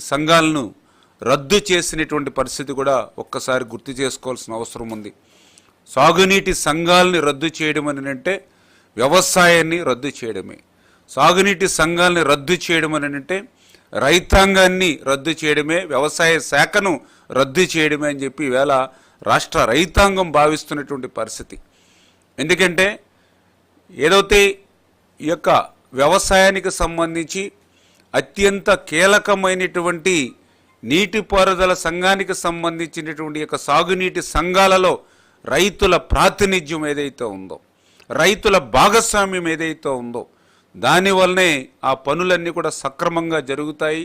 సంఘాలను రద్దు చేసినటువంటి పరిస్థితి కూడా ఒక్కసారి గుర్తు చేసుకోవాల్సిన అవసరం ఉంది. సాగునీటి సంఘాలని రద్దు చేయడం అని అంటే వ్యవసాయాన్ని రద్దు చేయడమే. సాగునీటి సంఘాలని రద్దు చేయడం అని అంటే రైతాంగాన్ని రద్దు చేయడమే, వ్యవసాయ శాఖను రద్దు చేయడమే అని చెప్పి ఈవేళ రాష్ట్ర రైతాంగం భావిస్తున్నటువంటి పరిస్థితి. ఎందుకంటే ఏదైతే ఈ యొక్క వ్యవసాయానికి సంబంధించి అత్యంత కీలకమైనటువంటి నీటిపారుదల సంఘానికి సంబంధించినటువంటి యొక్క సాగునీటి సంఘాలలో రైతుల ప్రాతినిధ్యం ఏదైతే ఉందో, రైతుల భాగస్వామ్యం ఏదైతే ఉందో, దానివల్లనే ఆ పనులన్నీ కూడా సక్రమంగా జరుగుతాయి,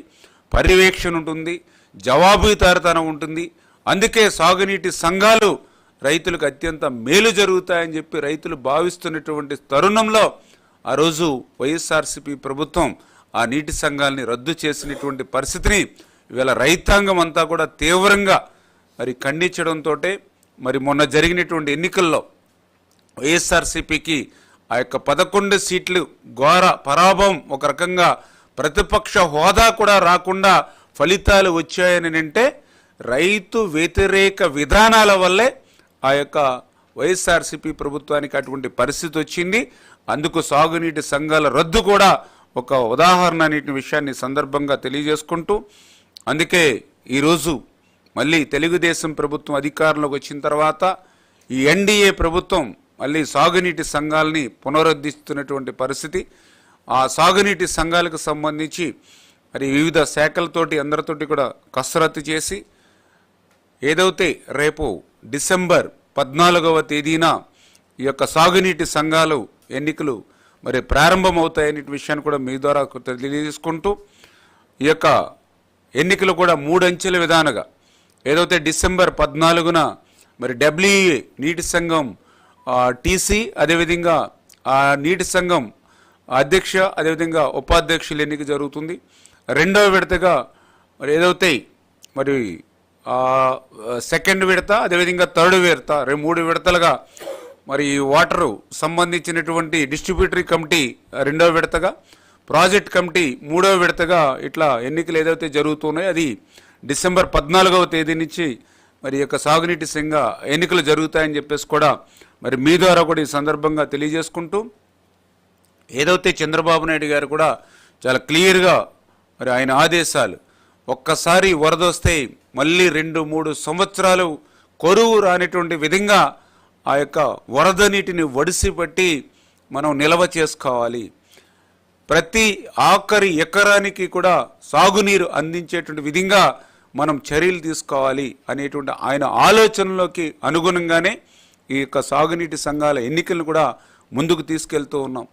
పర్యవేక్షణ ఉంటుంది, జవాబుదారీతనం ఉంటుంది. అందుకే సాగునీటి సంఘాలు రైతులకు అత్యంత మేలు జరుగుతాయని చెప్పి రైతులు భావిస్తున్నటువంటి తరుణంలో ఆ రోజు వైఎస్ఆర్సీపీ ప్రభుత్వం ఆ నీటి సంఘాలని రద్దు చేసినటువంటి పరిస్థితిని ఇవాళ రైతాంగం అంతా కూడా తీవ్రంగా మరి ఖండించడంతో మరి మొన్న జరిగినటువంటి ఎన్నికల్లో వైఎస్ఆర్సీపీకి ఆ యొక్క 11 సీట్లు ఘోర పరాభవం, ఒక రకంగా ప్రతిపక్ష హోదా కూడా రాకుండా ఫలితాలు వచ్చాయని అంటే రైతు వ్యతిరేక విధానాల వల్లే ఆ యొక్క వైఎస్ఆర్సీపీ ప్రభుత్వానికి అటువంటి పరిస్థితి వచ్చింది. అందుకు సాగునీటి సంఘాల రద్దు కూడా ఒక ఉదాహరణ అనే విషయాన్ని సందర్భంగా తెలియజేసుకుంటూ, అందుకే ఈరోజు మళ్ళీ తెలుగుదేశం ప్రభుత్వం అధికారంలోకి వచ్చిన తర్వాత ఈ ఎన్డీఏ ప్రభుత్వం మళ్ళీ సాగునీటి సంఘాలని పునరుద్ధరిస్తున్నటువంటి పరిస్థితి. ఆ సాగునీటి సంఘాలకు సంబంధించి మరి వివిధ శాఖలతోటి అందరితోటి కూడా కసరత్తు చేసి ఏదైతే రేపు డిసెంబర్ 14వ తేదీన ఈ యొక్క సాగునీటి సంఘాలు ఎన్నికలు మరి ప్రారంభమవుతాయనే విషయాన్ని కూడా మీ ద్వారా తెలియజేసుకుంటూ, ఈ యొక్క ఎన్నికలు కూడా 3 అంచెల విధానంగా ఏదైతే డిసెంబర్ 14న మరి డబ్ల్యూఏ నీటి సంఘం టీసీ, అదేవిధంగా ఆ నీటి సంఘం అధ్యక్ష, అదేవిధంగా ఉపాధ్యక్షుల ఎన్నిక జరుగుతుంది. రెండవ విడతగా మరి ఏదైతే మరి సెకండ్ విడత, అదేవిధంగా థర్డ్ విడత, 3 విడతలుగా మరి వాటరు సంబంధించినటువంటి డిస్ట్రిబ్యూటరీ కమిటీ రెండవ విడతగా, ప్రాజెక్ట్ కమిటీ 3వ విడతగా ఇట్లా ఎన్నికలు ఏదైతే జరుగుతున్నాయో అది డిసెంబర్ 14వ తేదీ నుంచి మరి యొక్క సాగునీటి సంఘ ఎన్నికలు జరుగుతాయని చెప్పేసి కూడా మరి మీ ద్వారా కూడా ఈ సందర్భంగా తెలియజేసుకుంటూ, ఏదైతే చంద్రబాబు నాయుడు గారు కూడా చాలా క్లియర్గా మరి ఆయన ఆదేశాలు, ఒక్కసారి వరద వస్తే మళ్ళీ 2-3 సంవత్సరాలు కొరువు రానిటువంటి విధంగా ఆ యొక్క వరద నీటిని ఒడిసిపట్టి మనం నిల్వ చేసుకోవాలి, ప్రతి ఆఖరి ఎకరానికి కూడా సాగునీరు అందించేటువంటి విధంగా మనం చర్యలు తీసుకోవాలి అనేటువంటి ఆయన ఆలోచనలోకి అనుగుణంగానే ఈ యొక్క సాగునీటి సంఘాల ఎన్నికలను కూడా ముందుకు తీసుకెళ్తూ ఉన్నాం.